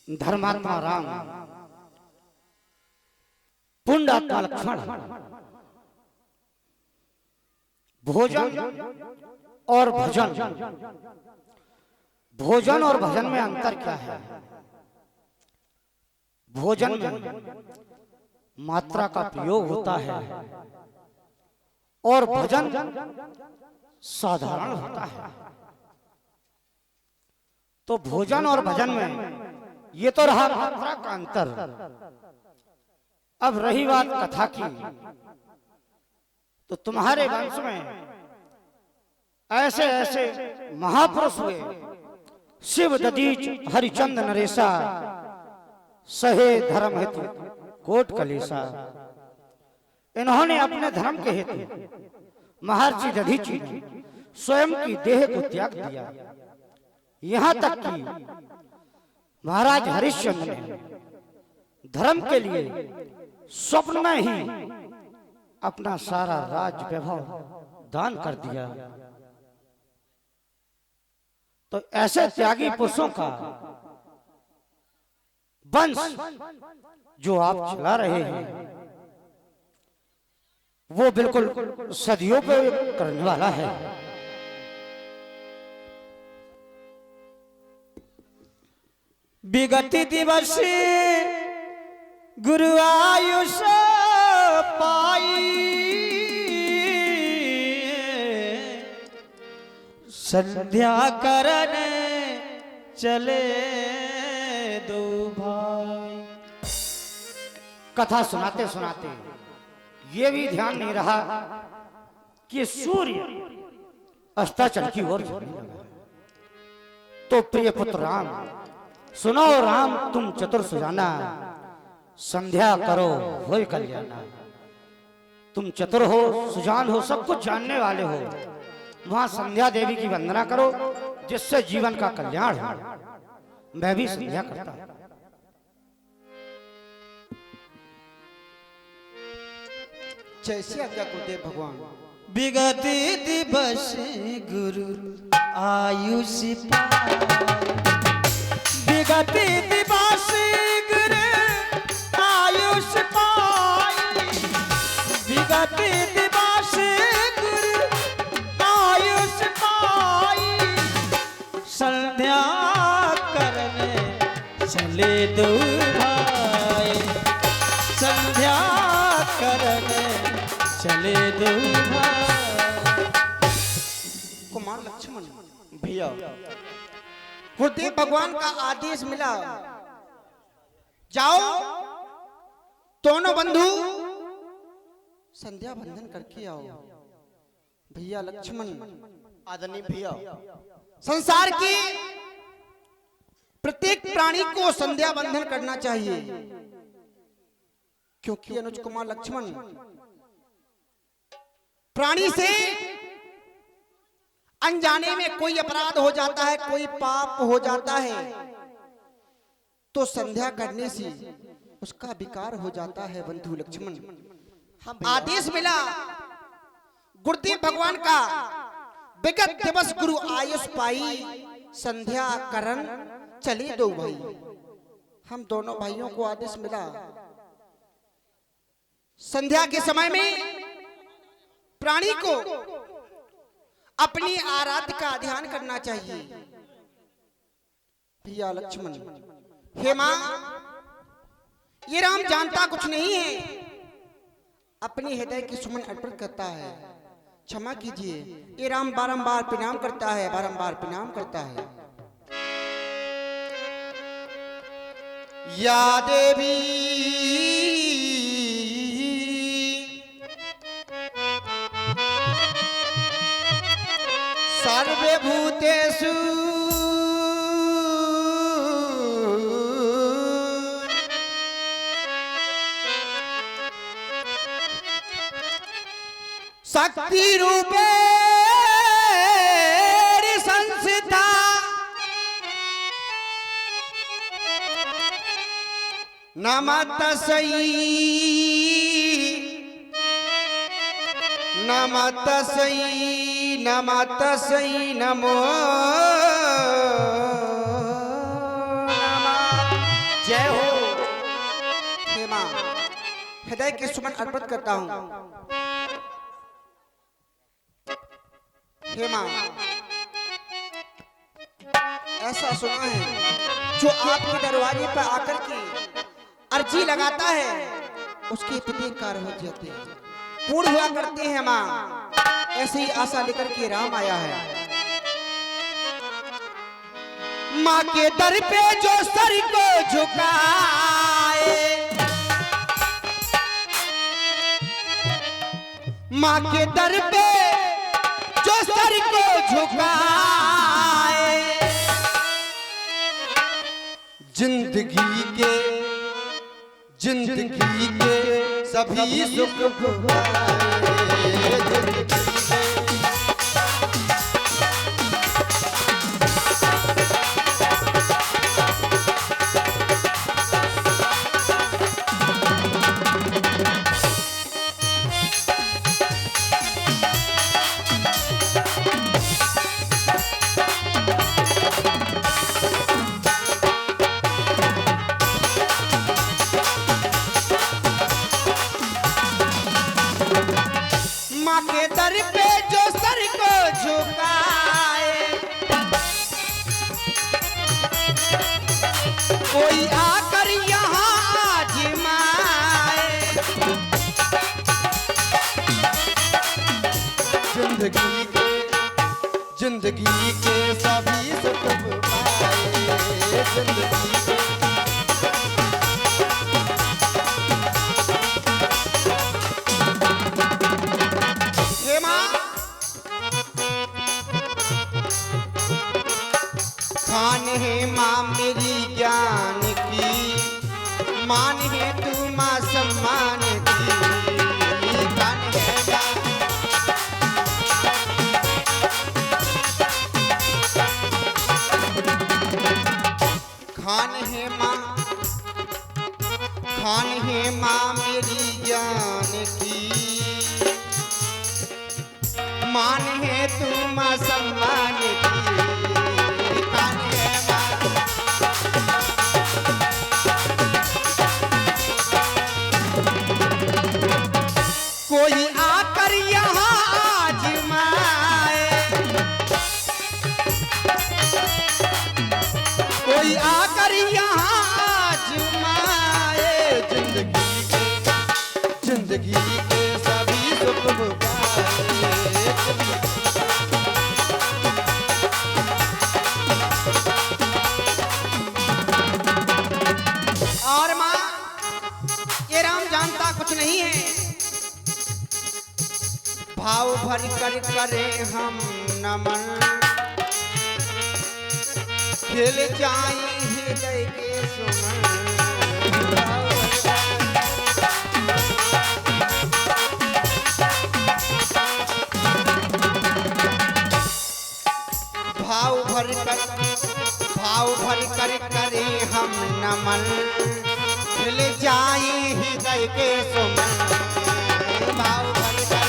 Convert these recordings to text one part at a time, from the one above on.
धर्मात्मा राम, पुण्यात्मा लक्ष्मण। भोजन और भजन, भोजन और भजन में अंतर क्या है? भोजन में मात्रा का प्रयोग होता है और भजन साधारण होता है। तो भोजन और भजन में ये तो रहा मात्रा का अंतर। अब रही बात कथा की, तो तुम्हारे वंश में ऐसे ऐसे महापुरुष हुए, शिव ददीच हरिचंद नरेशा, सहे धर्म हेतु कोट कलेसा। इन्होंने अपने धर्म के हेतु महर्षि दधीचि ने स्वयं की देह को त्याग दिया। यहां तक कि महाराज हरिश्चंद्र ने धर्म के लिए स्वप्न में ही अपना सारा राज वैभव दान कर दिया। तो ऐसे त्यागी पुरुषों का वंश जो आप चला रहे हैं, वो बिल्कुल सदियों पे करने वाला है। विगति दिवस गुरु आयुष पाई, संध्या करने चले दो भाई। कथा सुनाते सुनाते ये भी ध्यान नहीं रहा कि सूर्य अस्ताचल की ओर चलने लगा। तो प्रिय पुत्र राम, सुनो राम तुम चतुर सुजाना, संध्या करो होय कल्याणा। तुम चतुर हो, सुजान हो, सब कुछ जानने वाले हो, वहां संध्या देवी की वंदना करो जिससे जीवन का कल्याण हो। मैं भी संध्या करता हूं। जैसे आज्ञा गुरुदेव भगवान। विगति दिवस गुरु आयुष पाई, विगति दिवस गुरु आयुष पाई, विगति दिवस गुरु आयुष पाई, संध्या करने चले दो भाई, संध्या करने चले दो भाई। कुमार लक्ष्मण भैया, गुरुदेव भगवान का आदेश मिला, जाओ दोनों बंधु संध्या बंधन करके आओ। भैया लक्ष्मण, आदरणीय भैया, संसार की प्रत्येक प्राणी को संध्या बंधन करना चाहिए, क्योंकि अनुज कुमार लक्ष्मण, प्राणी से अनजाने में कोई अपराध हो जाता है, कोई पाप हो जाता है, तो संध्या करने से उसका विकार हो जाता है। बंधु लक्ष्मण, आदेश मिला गुरुदेव भगवान का, विगत दिवस गुरु आयुष पाई, संध्या करन चले दो भाई। हम दोनों भाइयों को आदेश मिला, संध्या के समय में प्राणी को अपनी आराध्य का ध्यान करना चाहिए। भैया लक्ष्मण, हे मां, ये राम जानता कुछ नहीं है, अपने हृदय की सुमन अर्पण करता है, क्षमा कीजिए। ये राम बारंबार प्रणाम करता है, बारंबार प्रणाम करता है। या देवी सर्वभूतेषु शक्ति रूपेण संस्थिता, नमस्तस्यै नमस्तस्यै नमस्तस्यै नमो नमः। हृदय के सुमन अर्पित करता हूँ। हे माँ, ऐसा सुना है जो आपके दरवाजे पर आकर के अर्जी लगाता है उसके पिता कार हो जाते हैं, पूर्ण हुआ करते हैं। माँ, ऐसी ही आशा लेकर के राम आया है। माँ के दर पे जो सर को झुकाए, माँ के दर पे जो सर को झुकाए, जिंदगी के सभी सुख के दर पे जो सर को झुकाए, कोई आकर यहाँ आजमाए, जिंदगी के सभी सुख पाए, जिंदगी खान है माँ मेरी ज्ञान की, मान है तू माँ सम्मान की, खान है माँ मेरी ज्ञान की, मान है तू माँ सम्मान की, कोई आकर यहाँ आजमाए, कोई आकर यहाँ आजमाए, जिंदगी के सभी सुख पाए। और माँ, ये राम जानता कुछ नहीं है, भाव भर कर करे हम नमन, खिल जाए हृदय के सुमन, भाव भर कर करे हम नमन, खिल जाए हृदय के सुमन, भाव भर कर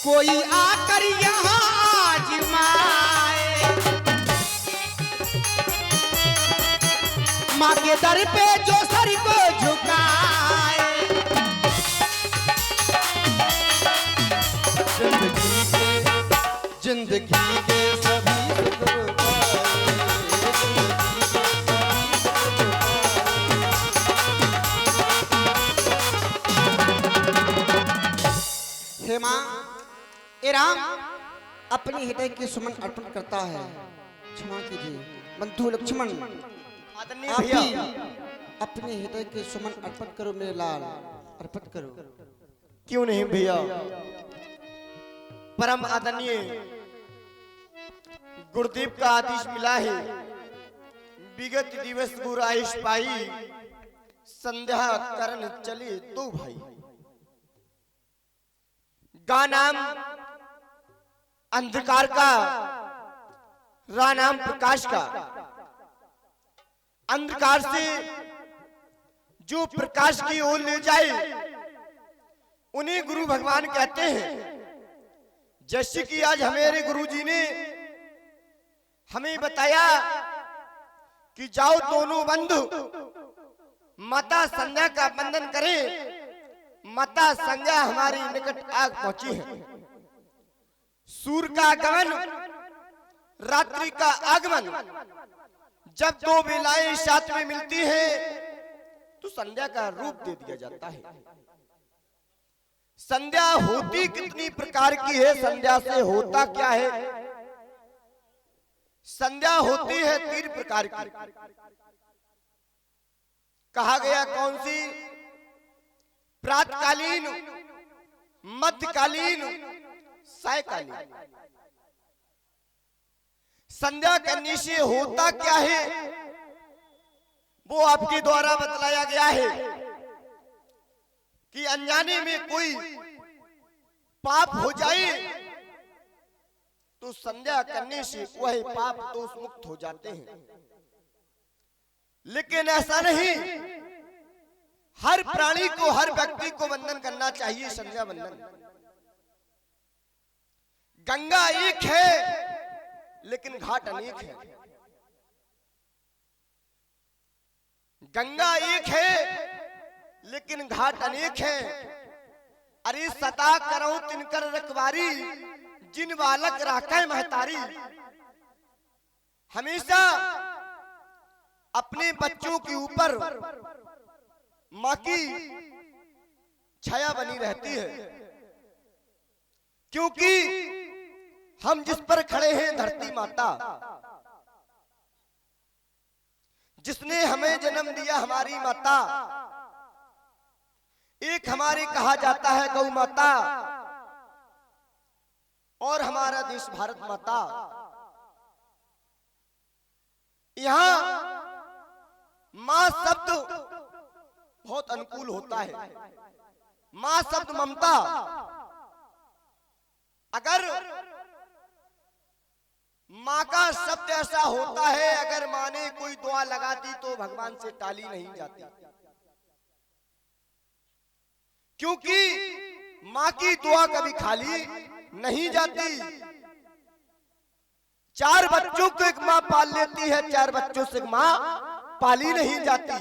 कोई आकर यहाँ आजमाए, माँ के दर पे जो सर को झुकाए, जिंदगी के सभी सुख पाए। हे माँ, ए राम अपने हृदय के सुमन अर्पण करता है, क्षमा कीजिए बंधु लक्ष्मण, आप भी अपने हृदय के सुमन अर्पण करो मेरे लाल, अर्पित करो। क्यों नहीं भैया, परम आदरणीय गुरुदेव का आदेश मिला है, विगत दिवस गुरु आयुष पाई, संध्या करण चले दो भाई, गा नाम अंधकार का, रा नाम प्रकाश का। अंधकार से जो प्रकाश की ओर ले जाए उन्हें गुरु भगवान कहते हैं। जैसे कि आज हमारे गुरुजी ने हमें बताया कि जाओ दोनों बंधु माता संध्या का बंधन करें। माता संध्या हमारी निकट आग पहुंची है। सूर्य का आगमन, रात्रि का आगमन, जब दो बेलाएं साथ में मिलती हैं तो संध्या का रूप दे दिया जाता है। संध्या होती कितनी प्रकार की है, संध्या से होता क्या है? संध्या होती है 3 प्रकार की। कहा गया कौन सी? प्रातकालीन, मध्यकालीन, सायकालीन। संध्या करने से होता क्या है वो आपके द्वारा बतलाया गया है कि अनजाने में कोई पाप हो जाए तो संध्या करने से वह पाप दोष मुक्त हो जाते हैं। लेकिन ऐसा नहीं, हर प्राणी को, हर व्यक्ति को वंदन करना चाहिए, संध्या वंदन। गंगा एक है लेकिन घाट अनेक है। गंगा एक है लेकिन घाट अनेक है। अरे सता करो तिनकर रखवारी, जिन बालक राखे महतारी। हमेशा अपने बच्चों के ऊपर माँ की छाया बनी रहती है, क्योंकि हम जिस पर खड़े हैं धरती माता, जिसने हमें जन्म दिया हमारी माता। एक हमारे कहा जाता है गौ माता और हमारा देश भारत माता। यहां मां शब्द बहुत अनुकूल होता है। मां शब्द ममता। अगर मां का शब्द ऐसा होता है, अगर मां ने कोई दुआ लगा दी तो भगवान से टाली नहीं जाती, क्योंकि मां की दुआ कभी खाली नहीं जाती। 4 बच्चों को एक मां पाल लेती है, 4 बच्चों से मां पाली नहीं जाती।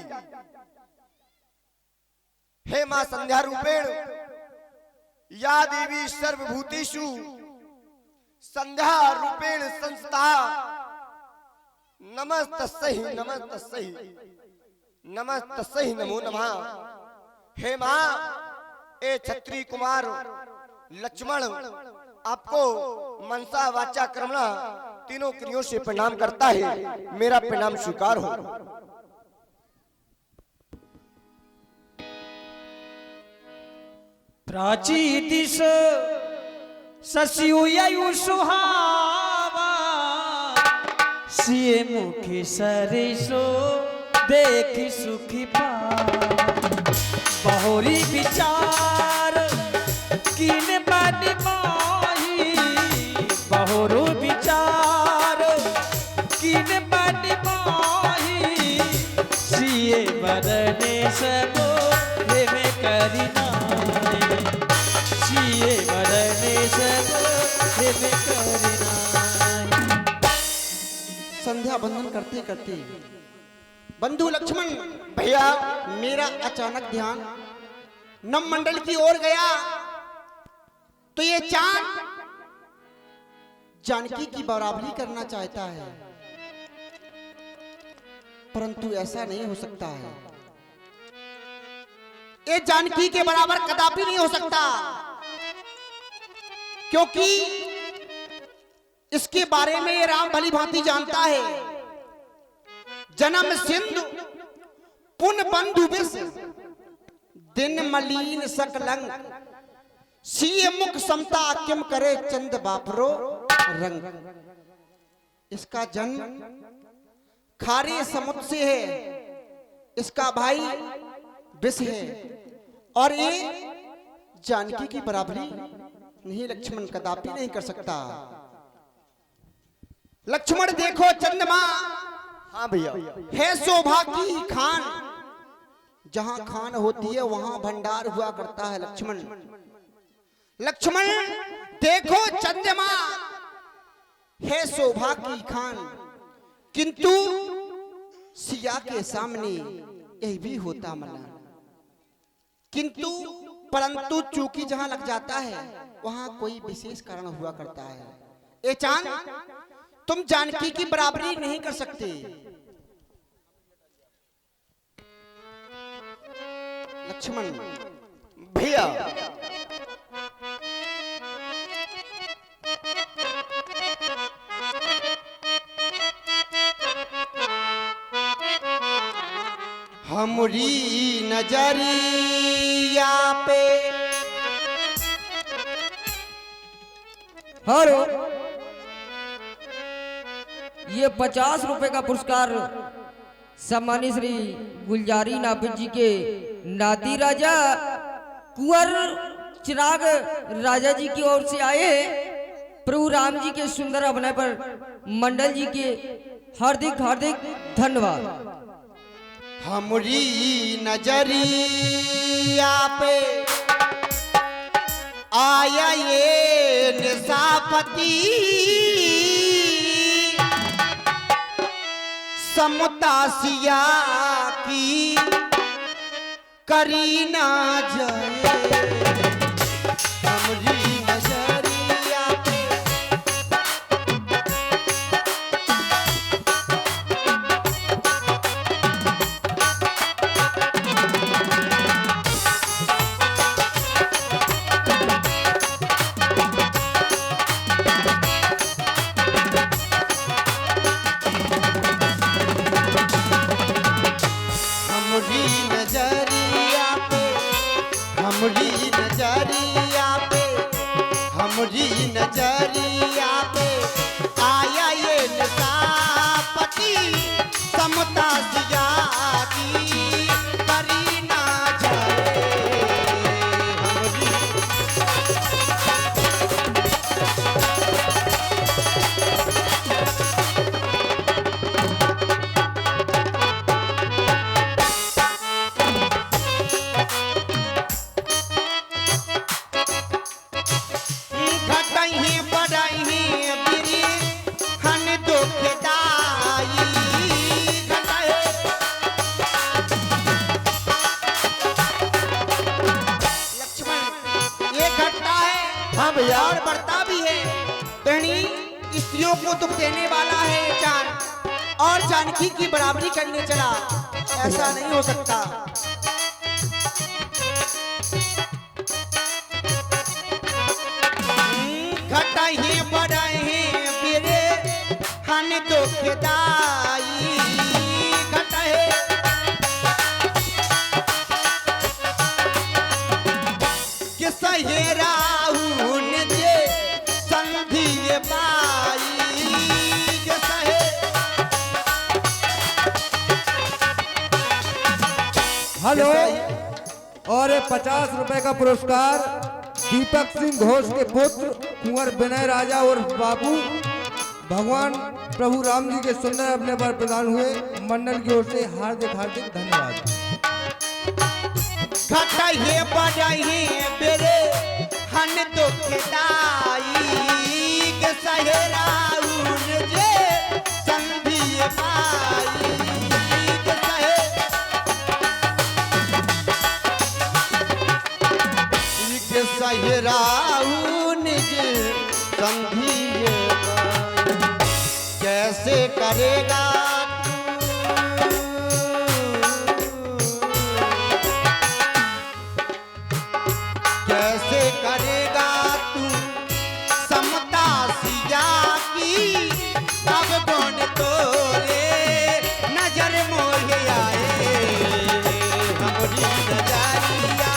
हे मां संध्या रूपेण या देवी सर्वभूतेषु संध्या रूपेण संस्था नमस्तस्यै नमस्तस्यै नमस्तस्यै नमो नमः। हे मां, ए क्षत्रिय कुमार लक्ष्मण आपको मनसा वाचा कर्मणा तीनों क्रियों से प्रणाम करता है। मेरा प्रणाम स्वीकार हो। प्राची दिश ससियु सुहावा, सिए मुखी सरिसो देखी सुखी पावा। बहुरी विचार किन बानी माही, बहुरु विचार किन बानी माही। सिए बरने सबो में करीना, सिए बरने सबो में करीना। संध्या बंधन करते करते बंधु लक्ष्मण भैया, मेरा अचानक ध्यान नम मंडल की ओर गया तो ये चांद जानकी की बराबरी करना चाहता है, परंतु ऐसा नहीं हो सकता है। ये जानकी के बराबर कदापि नहीं हो सकता, क्योंकि इसके बारे में ये राम भली भांति जानता है। जन्म सिंधु पुन बंधु विष, दिन मलीन सकलंग। सीए मुख समता किम करे चंद बापरो रंग। इसका जन्म खारे समुद्र से है, इसका भाई विष है, और ये जानकी की बराबरी नहीं लक्ष्मण कदापि नहीं कर सकता। लक्ष्मण देखो चंद्रमा, हाँ भैया, है शोभा की खान। जहां खान होती है वहां भंडार हुआ करता है लक्ष्मण। लक्ष्मण देखो चंद्रमा, है शोभा की खान, किंतु सिया के सामने यही भी होता मना, किंतु परंतु चूंकि जहां लग जाता है वहां कोई विशेष कारण हुआ करता है। ए चांद, तुम जानकी की बराबरी नहीं कर सकते। लक्ष्मण भैया हमरी नजरिया पे हेलो, ये 50 रुपए का पुरस्कार सम्मानित श्री गुलजारी नापित जी के नाती राजा कुंवर चिराग राजा जी की ओर से आए। प्रभु राम जी के सुंदर अभिनय पर मंडल जी के हार्दिक हार्दिक धन्यवाद। हमरी नजरिया पे आया ये निशापति, समता सिया की करी ना जाए। हमरी नजरिया पे नजरिया पे आया ये निशापति, समता सिया की करी ना जाए। हमरी घटही बढ़ही बिरी हन दुखदाई, घटहे लक्ष्मण ये घटता है। हाँ भैया, और बढ़ता भी है। बहनी स्त्रियों को दुख देने वाला है चांद, और जानकी की बराबरी करने चला, ऐसा नहीं हो सकता। घटही बढ़ही बिरे हन दुखदाई, घटहे कि सहेराहुन जे संधि बाई, कि सहे हेलो, और ये 50 रुपए का पुरस्कार दीपक सिंह घोष के पुत्र कुंवर विनय राजा और बाबू भगवान प्रभु राम जी के सुंदर अपने पर प्रदान हुए। मंडल की ओर से हार्दिक हार्दिक धन्यवाद। घटहे बढ़ही बेरे हन दुखदाई, के सहेराउन जे संधि बाई, के सहे के सहेराउन जे संधि बाई। कैसे करेगा कैसे करेगा तू समता सिया की, तब कौन तोरे नजर मोहे आए। हमरी नजरिया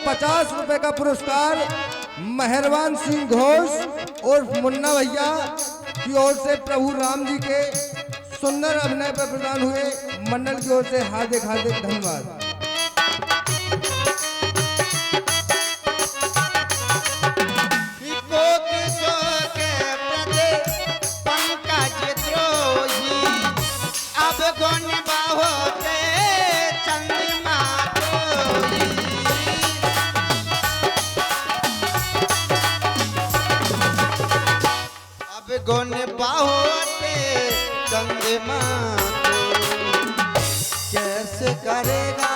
50 रुपए का पुरस्कार मेहरबान सिंह घोष और मुन्ना भैया की ओर से प्रभु राम जी के सुंदर अभिनय पर प्रदान हुए। मंडल की ओर से हार्दिक हार्दिक धन्यवाद। गुण बाहोते चंद्रमा कैसे करेगा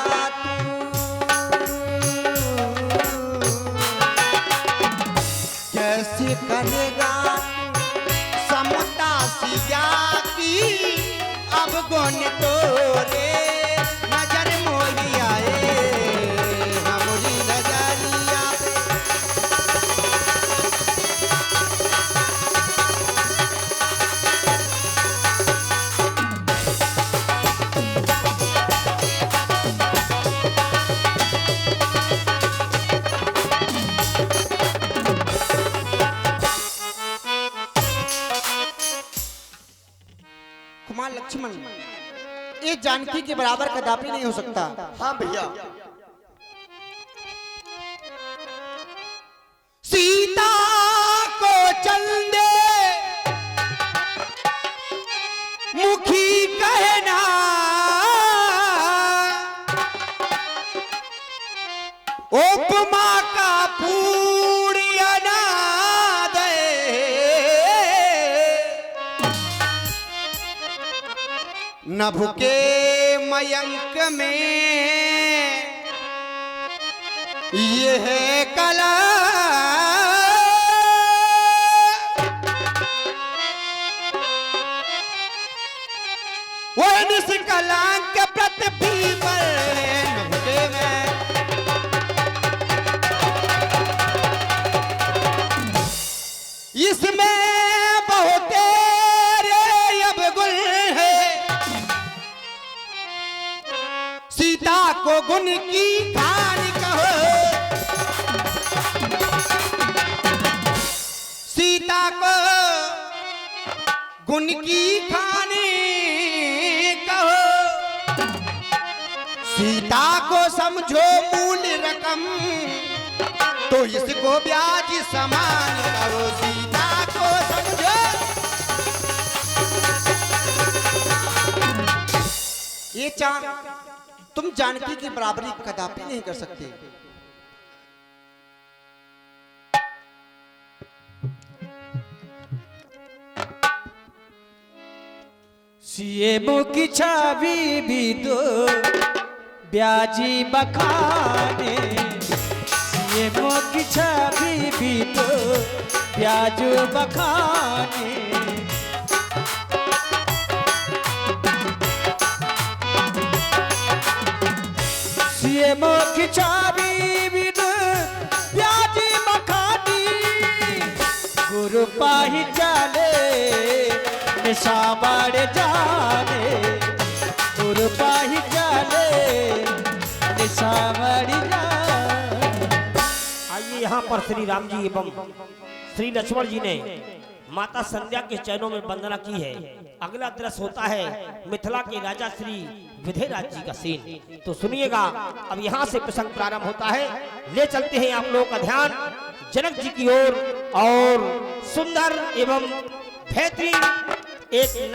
कैसे करेगा समता सिया की अब गुण तोरे नजर मोही आए हमारी नजरिया कुमार लक्ष्मण ये जानकी के बराबर कदापि नहीं हो सकता। हाँ भैया, सीता को चंदे मुखी कहना उपमा का पूड़िया ना दे नभ के मयंक में ये है कला वो निस कलांक पृथ्वी पर नभ के में इसमें बहुत तेरे अब गुल है सीता को गुण की खान कहो सीता को गुण की खानी कहो सीता को समझो मूल रकम तो इसको ब्याज समान करो सीता को समझो ये चांद तुम जानकी की बराबरी कदापि नहीं कर सकते। सीएमओ की छवि भी तो ब्याजी बखाने सीएमओ की छवि भी तो ब्याजू बखाने सीएमओ की छवि भी तो ब्याजी बखानी गुरु पाही चले निशाबाड़ जाने गुरु पाही चले निशाबाड़ जाने। आइए यहाँ पर श्री राम जी एवं श्री लक्ष्मण जी ने माता संध्या के चरणों में वंदना की है। अगला दृश्य होता है मिथिला के राजा श्री विधेयराज जी का सीन। तो सुनिएगा, अब यहाँ से प्रसंग प्रारंभ होता है। ले चलते हैं आप लोगों का ध्यान जनक जी की ओर और सुंदर एवं बेहतरीन एक